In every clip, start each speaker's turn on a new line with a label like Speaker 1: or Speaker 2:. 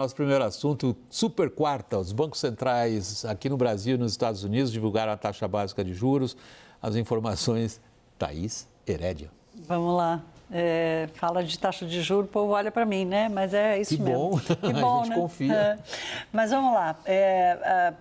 Speaker 1: Nosso primeiro assunto, super quarta, os bancos centrais aqui no Brasil e nos Estados Unidos divulgaram a taxa básica de juros. As informações, Thaís Herédia.
Speaker 2: Vamos lá. Fala de taxa de juros, o povo olha para mim, né? Mas é isso mesmo.
Speaker 1: Que bom, a gente confia.
Speaker 2: Mas vamos lá.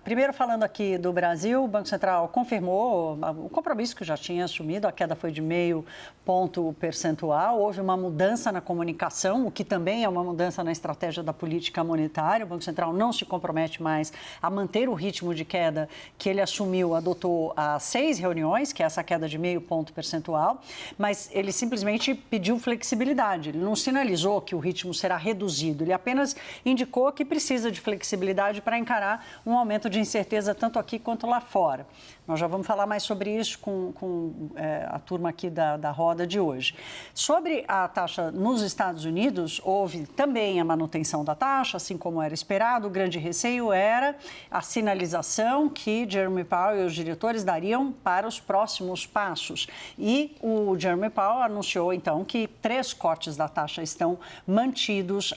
Speaker 2: Primeiro falando aqui do Brasil, o Banco Central confirmou o compromisso que já tinha assumido, a queda foi de 0,5 ponto percentual, houve uma mudança na comunicação, o que também é uma mudança na estratégia da política monetária. O Banco Central não se compromete mais a manter o ritmo de queda que ele assumiu, adotou há 6 reuniões, que é essa queda de 0,5 ponto percentual, mas ele simplesmente pediu flexibilidade. Ele não sinalizou que o ritmo será reduzido, ele apenas indicou que precisa de flexibilidade para encarar um aumento de incerteza tanto aqui quanto lá fora. Nós já vamos falar mais sobre isso com a turma aqui da roda de hoje. Sobre a taxa nos Estados Unidos, houve também a manutenção da taxa, assim como era esperado. O grande receio era a sinalização que Jerome Powell e os diretores dariam para os próximos passos. E o Jerome Powell anunciou, então, que 3 cortes da taxa estão mantidos,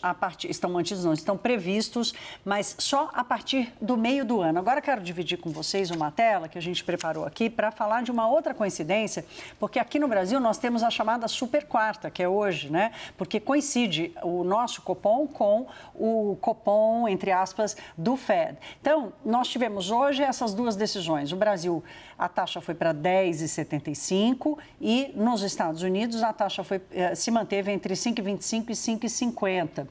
Speaker 2: estão previstos, mas só a partir do meio do ano. Agora quero dividir com vocês uma tela que a gente preparou aqui para falar de uma outra coincidência, porque aqui no Brasil nós temos a chamada super quarta, que é hoje, né? Porque coincide o nosso Copom com o Copom, entre aspas, do Fed. Então, nós tivemos hoje essas duas decisões. O Brasil, a taxa foi para 10,75 e nos Estados Unidos a taxa se manteve entre 5,25 e 5,50.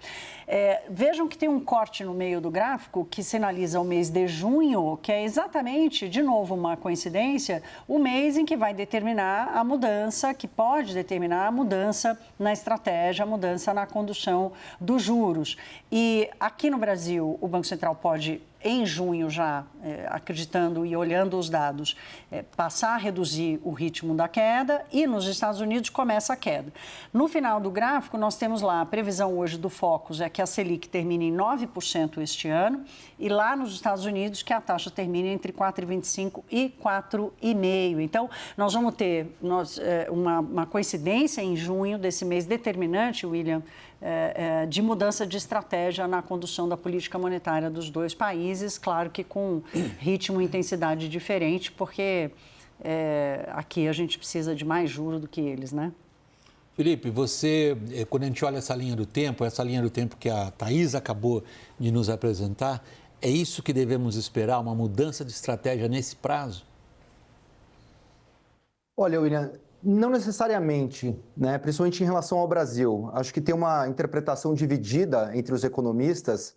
Speaker 2: Vejam que tem um corte no meio do gráfico que sinaliza o mês de junho, que é exatamente, de novo, uma coincidência, o mês em que vai determinar a mudança, que pode determinar a mudança na estratégia, a mudança na condução dos juros. E aqui no Brasil, o Banco Central pode, em junho já, acreditando e olhando os dados, passar a reduzir o ritmo da queda e nos Estados Unidos começa a queda. No final do gráfico, nós temos lá a previsão hoje do Focus, é que a Selic termine em 9% este ano e lá nos Estados Unidos que a taxa termine entre 4,25% e 4,5%. Então, nós vamos ter uma coincidência em junho desse mês determinante, William, de mudança de estratégia na condução da política monetária dos dois países, claro que com ritmo e intensidade diferente, porque aqui a gente precisa de mais juros do que eles, né?
Speaker 1: Felipe, você, quando a gente olha essa linha do tempo que a Thaís acabou de nos apresentar, é isso que devemos esperar, uma mudança de estratégia nesse prazo?
Speaker 3: Olha, William, não necessariamente, né? Principalmente em relação ao Brasil. Acho que tem uma interpretação dividida entre os economistas,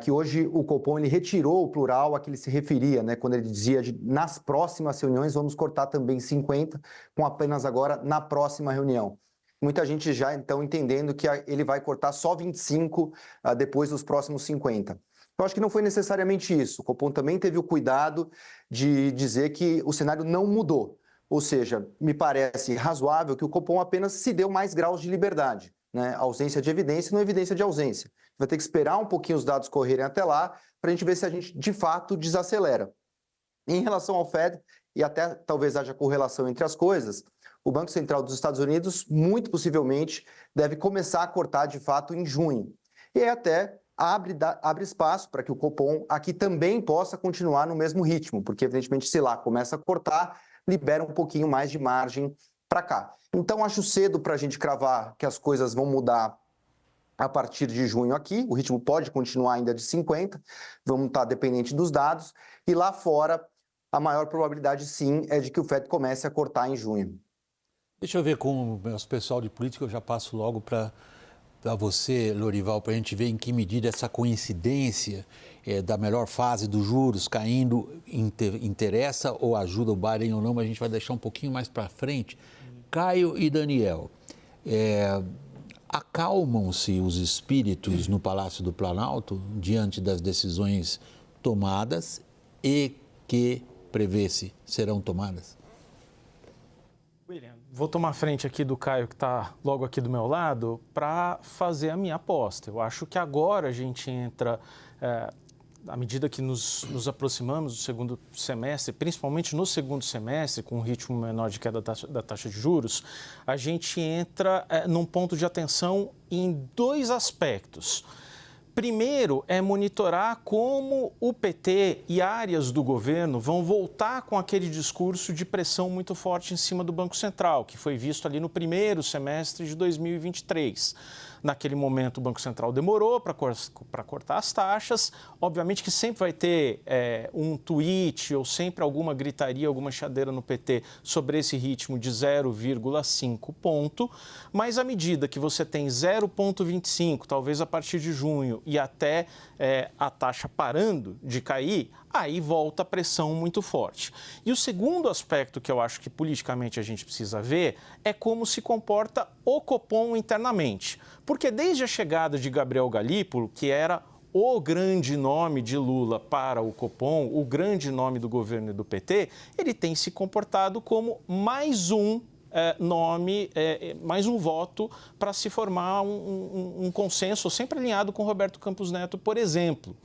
Speaker 3: que hoje o Copom ele retirou o plural a que ele se referia, né? Quando ele dizia nas próximas reuniões vamos cortar também 50, com apenas agora na próxima reunião. Muita gente já então entendendo que ele vai cortar só 25 depois dos próximos 50. Eu acho que não foi necessariamente isso. O Copom também teve o cuidado de dizer que o cenário não mudou. Ou seja, me parece razoável que o Copom apenas se deu mais graus de liberdade, né? Ausência de evidência e não evidência de ausência. Vai ter que esperar um pouquinho os dados correrem até lá para a gente ver se a gente de fato desacelera. Em relação ao Fed, e até talvez haja correlação entre as coisas, o Banco Central dos Estados Unidos muito possivelmente deve começar a cortar de fato em junho. E aí até abre espaço para que o Copom aqui também possa continuar no mesmo ritmo, porque evidentemente se lá começa a cortar, libera um pouquinho mais de margem para cá. Então, acho cedo para a gente cravar que as coisas vão mudar a partir de junho aqui. O ritmo pode continuar ainda de 50, vamos estar dependente dos dados. E lá fora, a maior probabilidade, sim, é de que o Fed comece a cortar em junho.
Speaker 1: Deixa eu ver com o nosso pessoal de política, eu já passo logo para você, Lorival, para a gente ver em que medida essa coincidência da melhor fase dos juros caindo interessa ou ajuda o Biden ou não, mas a gente vai deixar um pouquinho mais para frente. Caio e Daniel, acalmam-se os espíritos no Palácio do Planalto diante das decisões tomadas e que prevê-se serão tomadas?
Speaker 4: William, vou tomar a frente aqui do Caio, que está logo aqui do meu lado, para fazer a minha aposta. Eu acho que agora a gente entra, à medida que nos aproximamos do segundo semestre, principalmente no segundo semestre, com um ritmo menor de queda da taxa de juros, a gente entra num ponto de atenção em 2 aspectos. Primeiro é monitorar como o PT e áreas do governo vão voltar com aquele discurso de pressão muito forte em cima do Banco Central, que foi visto ali no primeiro semestre de 2023. Naquele momento, o Banco Central demorou para cortar as taxas. Obviamente que sempre vai ter um tweet ou sempre alguma gritaria, alguma chadeira no PT sobre esse ritmo de 0,5 ponto. Mas à medida que você tem 0,25, talvez a partir de junho, e até a taxa parando de cair, aí volta a pressão muito forte. E o segundo aspecto que eu acho que politicamente a gente precisa ver é como se comporta o Copom internamente. Porque desde a chegada de Gabriel Galípolo, que era o grande nome de Lula para o Copom, o grande nome do governo e do PT, ele tem se comportado como mais um nome, mais um voto para se formar um consenso, sempre alinhado com Roberto Campos Neto, por exemplo.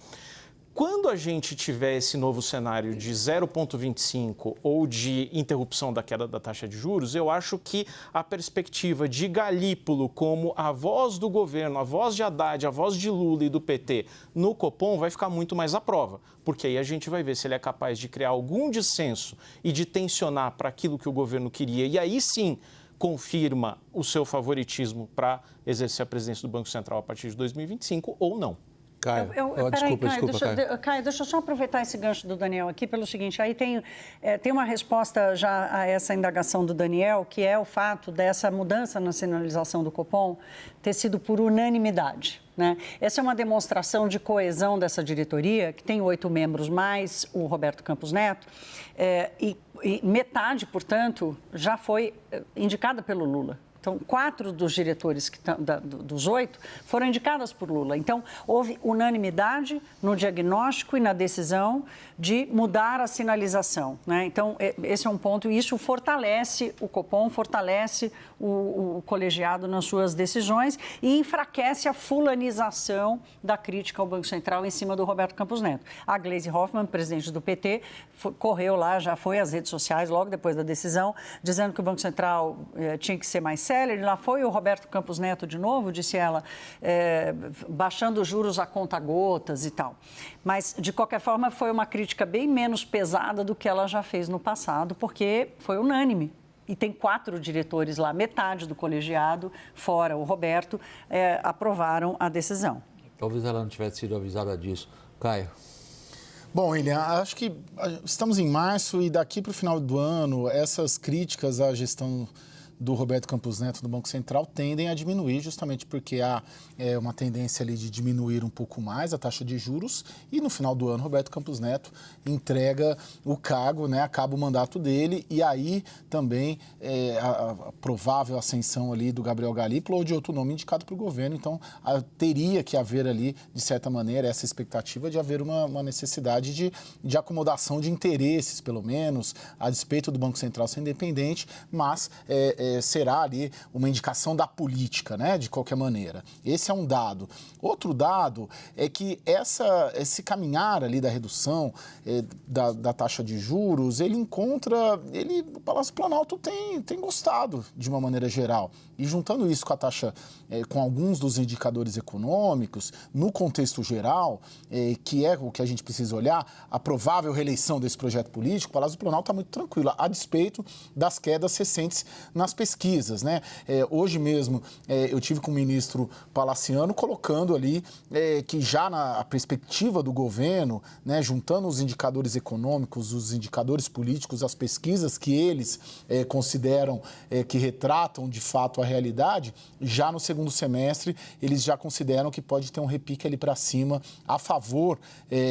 Speaker 4: Quando a gente tiver esse novo cenário de 0,25 ou de interrupção da queda da taxa de juros, eu acho que a perspectiva de Galípolo como a voz do governo, a voz de Haddad, a voz de Lula e do PT no Copom vai ficar muito mais à prova, porque aí a gente vai ver se ele é capaz de criar algum dissenso e de tensionar para aquilo que o governo queria, e aí sim confirma o seu favoritismo para exercer a presidência do Banco Central a partir de 2025 ou não.
Speaker 1: Caio,
Speaker 2: Caio, deixa eu só aproveitar esse gancho do Daniel aqui pelo seguinte, aí tem uma resposta já a essa indagação do Daniel, que é o fato dessa mudança na sinalização do Copom ter sido por unanimidade, né? Essa é uma demonstração de coesão dessa diretoria, que tem 8 membros mais o Roberto Campos Neto, e metade, portanto, já foi indicada pelo Lula. Então, 4 dos diretores dos 8 foram indicadas por Lula. Então, houve unanimidade no diagnóstico e na decisão de mudar a sinalização, né? Então, esse é um ponto, e isso fortalece o Copom, fortalece o colegiado nas suas decisões e enfraquece a fulanização da crítica ao Banco Central em cima do Roberto Campos Neto. A Gleisi Hoffmann, presidente do PT, correu lá, já foi às redes sociais logo depois da decisão, dizendo que o Banco Central tinha que ser mais sério. Lá foi o Roberto Campos Neto de novo, disse ela, baixando os juros a conta-gotas e tal. Mas, de qualquer forma, foi uma crítica bem menos pesada do que ela já fez no passado, porque foi unânime. E tem 4 diretores lá, metade do colegiado, fora o Roberto, aprovaram a decisão.
Speaker 1: Talvez ela não tivesse sido avisada disso. Caio.
Speaker 5: Bom, William, acho que estamos em março e daqui para o final do ano, essas críticas à gestão do Roberto Campos Neto do Banco Central tendem a diminuir, justamente porque há uma tendência ali de diminuir um pouco mais a taxa de juros e no final do ano Roberto Campos Neto entrega o cargo, né, acaba o mandato dele e aí também a provável ascensão ali do Gabriel Galípolo ou de outro nome indicado para o governo, então teria que haver ali, de certa maneira, essa expectativa de haver uma necessidade de acomodação de interesses, pelo menos, a despeito do Banco Central ser independente, mas será ali uma indicação da política, né, de qualquer maneira. Esse é um dado. Outro dado é que esse caminhar ali da redução da taxa de juros, o Palácio Planalto tem gostado de uma maneira geral. E juntando isso com a taxa, com alguns dos indicadores econômicos, no contexto geral, que é o que a gente precisa olhar, a provável reeleição desse projeto político, o Palácio Planalto está muito tranquilo, a despeito das quedas recentes nas pesquisas, né? Hoje mesmo eu tive com o ministro Palaciano colocando ali que já na perspectiva do governo, né, juntando os indicadores econômicos, os indicadores políticos, as pesquisas que eles consideram que retratam de fato a realidade, já no segundo semestre eles já consideram que pode ter um repique ali para cima a favor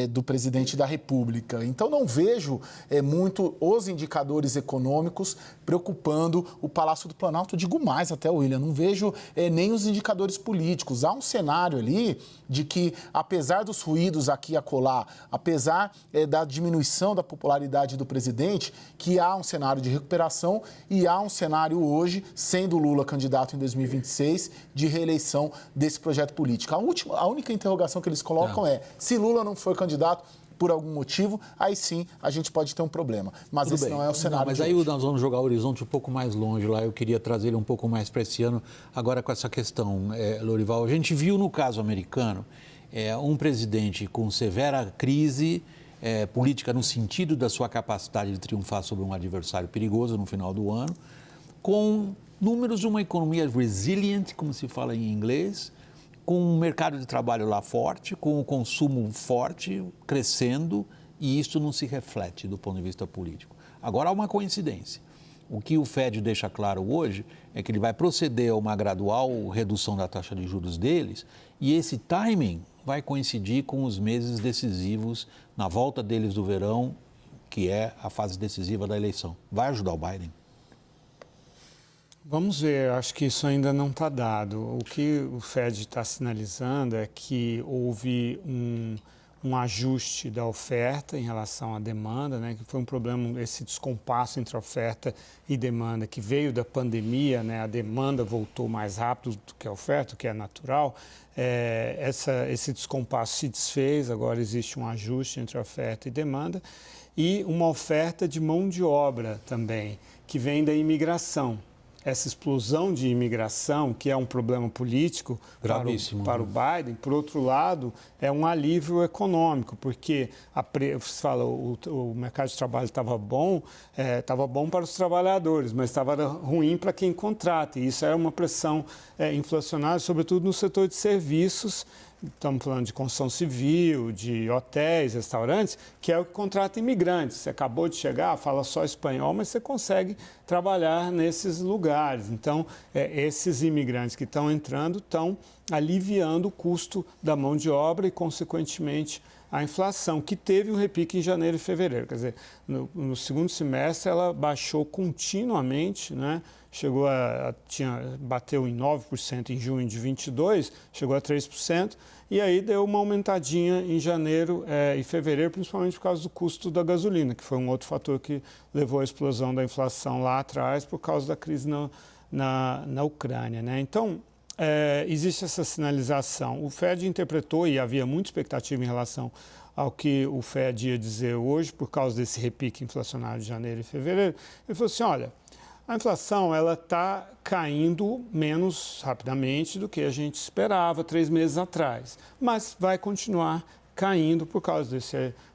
Speaker 5: do presidente da República. Então não vejo muito os indicadores econômicos preocupando o Palácio do Planalto, digo mais até, William, não vejo nem os indicadores políticos. Há um cenário ali de que, apesar dos ruídos aqui e acolá, apesar da diminuição da popularidade do presidente, que há um cenário de recuperação e há um cenário hoje, sendo Lula candidato em 2026, de reeleição desse projeto político. A única interrogação que eles colocam é, se Lula não for candidato por algum motivo, aí sim a gente pode ter um problema. Mas esse não é o cenário.
Speaker 1: Mas aí nós vamos jogar o horizonte um pouco mais longe lá. Eu queria trazer ele um pouco mais para esse ano, agora com essa questão, Lorival. A gente viu no caso americano um presidente com severa crise política no sentido da sua capacidade de triunfar sobre um adversário perigoso no final do ano, com números de uma economia resilient, como se fala em inglês, com um mercado de trabalho lá forte, com o consumo forte, crescendo, e isso não se reflete do ponto de vista político. Agora, há uma coincidência. O que o Fed deixa claro hoje é que ele vai proceder a uma gradual redução da taxa de juros deles, e esse timing vai coincidir com os meses decisivos na volta deles do verão, que é a fase decisiva da eleição. Vai ajudar o Biden?
Speaker 6: Vamos ver, acho que isso ainda não está dado. O que o Fed está sinalizando é que houve um ajuste da oferta em relação à demanda, né, que foi um problema, esse descompasso entre oferta e demanda, que veio da pandemia, né, a demanda voltou mais rápido do que a oferta, o que é natural. Esse descompasso se desfez, agora existe um ajuste entre oferta e demanda, e uma oferta de mão de obra também, que vem da imigração. Essa explosão de imigração, que é um problema político para o Biden, por outro lado, é um alívio econômico, porque você fala, o mercado de trabalho estava bom para os trabalhadores, mas estava ruim para quem contrata, e isso era uma pressão inflacionária, sobretudo no setor de serviços. Estamos falando de construção civil, de hotéis, restaurantes, que é o que contrata imigrantes. Você acabou de chegar, fala só espanhol, mas você consegue trabalhar nesses lugares. Então, esses imigrantes que estão entrando estão aliviando o custo da mão de obra e, consequentemente, a inflação, que teve um repique em janeiro e fevereiro. Quer dizer, no segundo semestre ela baixou continuamente, né? Bateu em 9% em junho de 22, chegou a 3%, e aí deu uma aumentadinha em janeiro e fevereiro, principalmente por causa do custo da gasolina, que foi um outro fator que levou à explosão da inflação lá atrás por causa da crise na Ucrânia, né? Então, existe essa sinalização. O Fed interpretou, e havia muita expectativa em relação ao que o Fed ia dizer hoje, por causa desse repique inflacionário de janeiro e fevereiro. Ele falou assim, olha, a inflação está caindo menos rapidamente do que a gente esperava 3 meses atrás, mas vai continuar caindo por causa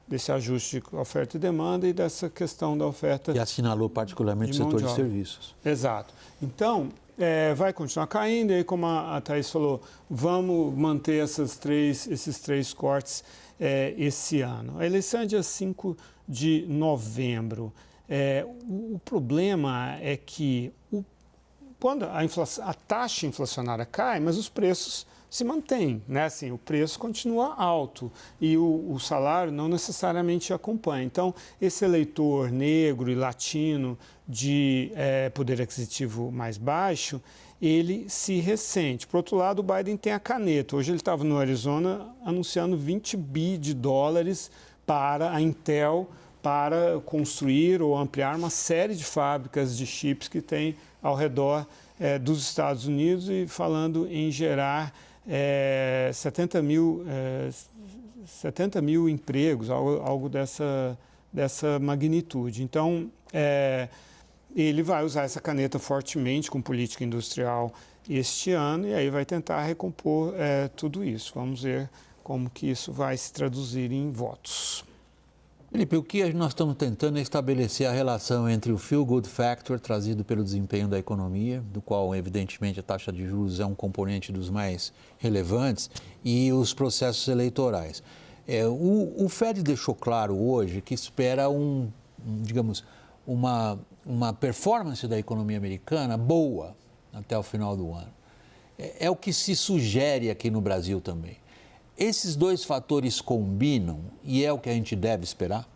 Speaker 6: desse ajuste de oferta e demanda e dessa questão da oferta.
Speaker 1: E assinalou particularmente o setor de serviços.
Speaker 6: Exato. Então, vai continuar caindo, e aí, como a Thaís falou, vamos manter esses três cortes esse ano. A eleição é dia 5 de novembro. O problema é que quando a taxa inflacionária cai, mas os preços se mantêm, né? Assim, o preço continua alto e o salário não necessariamente acompanha. Então, esse eleitor negro e latino de poder aquisitivo mais baixo, ele se ressente. Por outro lado, o Biden tem a caneta. Hoje ele estava no Arizona anunciando 20 bi de dólares para a Intel, para construir ou ampliar uma série de fábricas de chips que tem ao redor dos Estados Unidos, e falando em gerar 70 mil empregos, algo dessa magnitude. Então, ele vai usar essa caneta fortemente com política industrial este ano, e aí vai tentar recompor tudo isso. Vamos ver como que isso vai se traduzir em votos.
Speaker 1: Felipe, o que nós estamos tentando é estabelecer a relação entre o feel good factor trazido pelo desempenho da economia, do qual, evidentemente, a taxa de juros é um componente dos mais relevantes, e os processos eleitorais. O Fed deixou claro hoje que espera uma performance da economia americana boa até o final do ano. É o que se sugere aqui no Brasil também. Esses dois fatores combinam e é o que a gente deve esperar?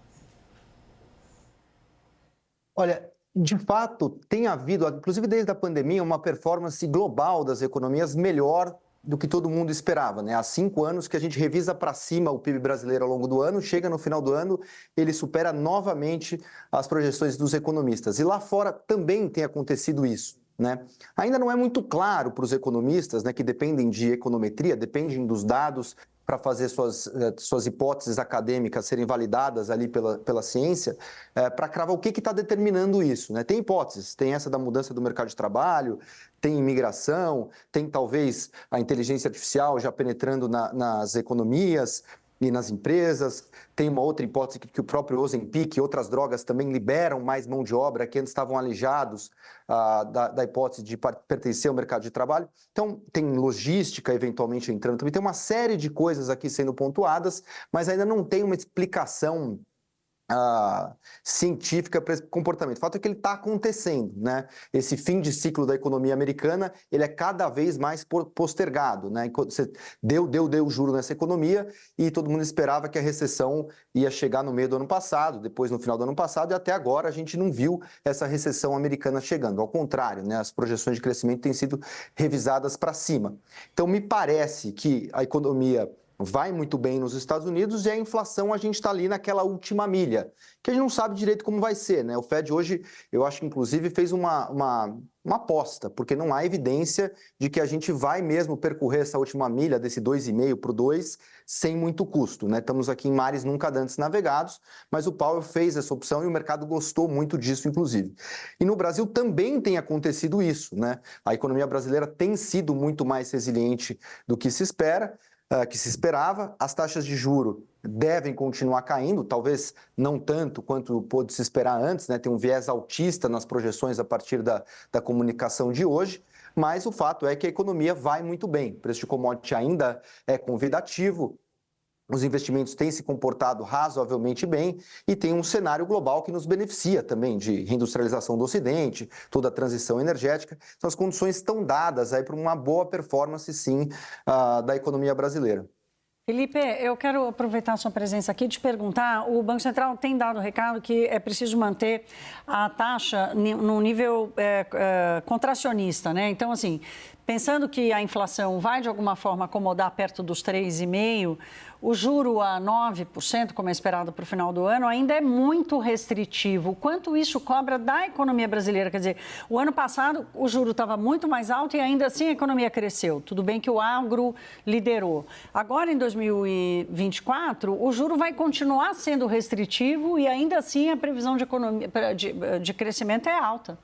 Speaker 3: Olha, de fato, tem havido, inclusive desde a pandemia, uma performance global das economias melhor do que todo mundo esperava, né? Há 5 anos que a gente revisa para cima o PIB brasileiro ao longo do ano, chega no final do ano, ele supera novamente as projeções dos economistas. E lá fora também tem acontecido isso, né? Ainda não é muito claro para os economistas, né, que dependem de econometria, dependem dos dados para fazer suas hipóteses acadêmicas serem validadas ali pela ciência, para cravar o que está determinando isso, né? Tem hipóteses, tem essa da mudança do mercado de trabalho, tem imigração, tem talvez a inteligência artificial já penetrando nas economias e nas empresas. Tem uma outra hipótese que o próprio Ozempic e outras drogas também liberam mais mão de obra que antes estavam alijados da hipótese de pertencer ao mercado de trabalho. Então, tem logística eventualmente entrando também. Tem uma série de coisas aqui sendo pontuadas, mas ainda não tem uma explicação científica para esse comportamento. O fato é que ele está acontecendo, né? Esse fim de ciclo da economia americana, ele é cada vez mais postergado, né? Você deu juro nessa economia e todo mundo esperava que a recessão ia chegar no meio do ano passado, depois no final do ano passado, e até agora a gente não viu essa recessão americana chegando. Ao contrário, né? As projeções de crescimento têm sido revisadas para cima. Então, me parece que a economia vai muito bem nos Estados Unidos e a inflação a gente está ali naquela última milha, que a gente não sabe direito como vai ser, né? O Fed hoje, eu acho que inclusive fez uma aposta, porque não há evidência de que a gente vai mesmo percorrer essa última milha desse 2,5 para o 2 sem muito custo, né? Estamos aqui em mares nunca antes navegados, mas o Powell fez essa opção e o mercado gostou muito disso, inclusive. E no Brasil também tem acontecido isso, né? A economia brasileira tem sido muito mais resiliente do que se esperava. As taxas de juro devem continuar caindo, talvez não tanto quanto pôde se esperar antes, né? Tem um viés altista nas projeções a partir da comunicação de hoje, mas o fato é que a economia vai muito bem. O preço de commodity ainda é convidativo, os investimentos têm se comportado razoavelmente bem e tem um cenário global que nos beneficia também de reindustrialização do Ocidente, toda a transição energética. Então, as condições estão dadas aí para uma boa performance, sim, da economia brasileira.
Speaker 2: Felipe, eu quero aproveitar a sua presença aqui e te perguntar, o Banco Central tem dado o recado que é preciso manter a taxa num nível contracionista, né? Então, assim, pensando que a inflação vai, de alguma forma, acomodar perto dos 3,5%, o juro a 9%, como é esperado para o final do ano, ainda é muito restritivo. Quanto isso cobra da economia brasileira? Quer dizer, o ano passado o juro estava muito mais alto e ainda assim a economia cresceu. Tudo bem que o agro liderou. Agora, em 2024, o juro vai continuar sendo restritivo e ainda assim a previsão de crescimento é alta.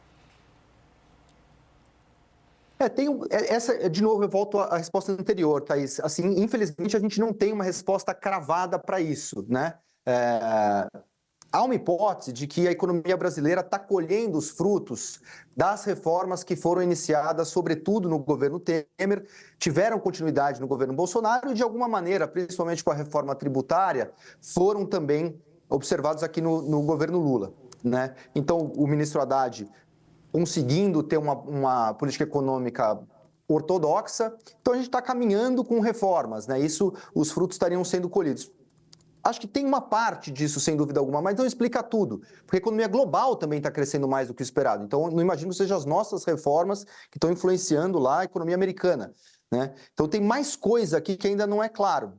Speaker 3: De novo, eu volto à resposta anterior, Thaís. Assim, infelizmente, a gente não tem uma resposta cravada para isso, né? Há uma hipótese de que a economia brasileira está colhendo os frutos das reformas que foram iniciadas, sobretudo no governo Temer, tiveram continuidade no governo Bolsonaro e, de alguma maneira, principalmente com a reforma tributária, foram também observados aqui no governo Lula, né? Então, o ministro Haddad conseguindo ter uma política econômica ortodoxa. Então, a gente está caminhando com reformas, né? Isso, os frutos estariam sendo colhidos. Acho que tem uma parte disso, sem dúvida alguma, mas não explica tudo, porque a economia global também está crescendo mais do que o esperado. Então, não imagino que sejam as nossas reformas que estão influenciando lá a economia americana, né? Então, tem mais coisa aqui que ainda não é claro.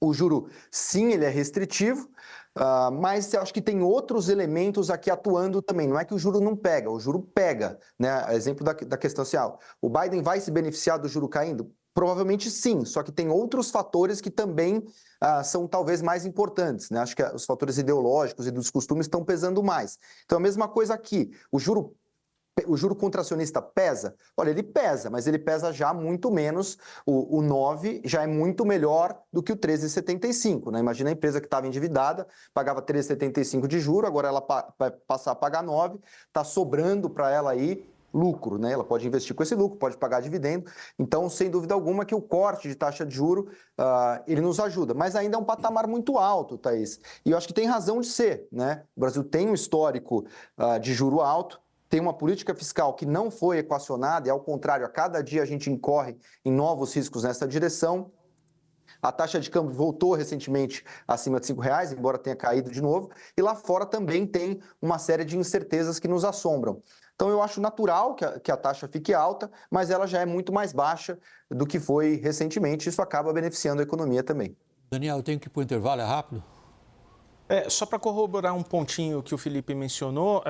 Speaker 3: O juro, sim, ele é restritivo, mas eu acho que tem outros elementos aqui atuando também. Não é que o juro não pega, o juro pega, né? Exemplo da questão assim, o Biden vai se beneficiar do juro caindo? Provavelmente sim, só que tem outros fatores que também são talvez mais importantes, né? Acho que os fatores ideológicos e dos costumes estão pesando mais. Então, a mesma coisa aqui, o juro contracionista pesa? Olha, ele pesa, mas ele pesa já muito menos. O 9 já é muito melhor do que o 13,75, né? Imagina a empresa que estava endividada, pagava 13,75 de juro, agora ela vai passar a pagar 9, está sobrando para ela aí lucro, né? Ela pode investir com esse lucro, pode pagar dividendo. Então, sem dúvida alguma que o corte de taxa de juro, ele nos ajuda. Mas ainda é um patamar muito alto, Thaís. E eu acho que tem razão de ser, né? O Brasil tem um histórico de juro alto, tem uma política fiscal que não foi equacionada e, ao contrário, a cada dia a gente incorre em novos riscos nessa direção. A taxa de câmbio voltou recentemente acima de R$5, embora tenha caído de novo. E lá fora também tem uma série de incertezas que nos assombram. Então, eu acho natural que a taxa fique alta, mas ela já é muito mais baixa do que foi recentemente. Isso acaba beneficiando a economia também.
Speaker 1: Daniel, eu tenho que ir para o intervalo, é rápido?
Speaker 4: Só para corroborar um pontinho que o Felipe mencionou,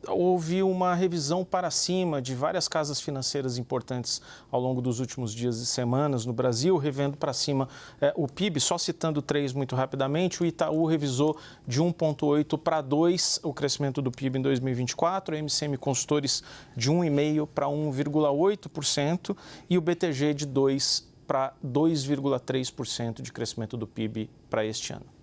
Speaker 4: houve uma revisão para cima de várias casas financeiras importantes ao longo dos últimos dias e semanas no Brasil, revendo para cima o PIB. Só citando 3 muito rapidamente, o Itaú revisou de 1,8 para 2 o crescimento do PIB em 2024, a MCM Consultores de 1,5 para 1,8% e o BTG de 2 para 2,3% de crescimento do PIB para este ano.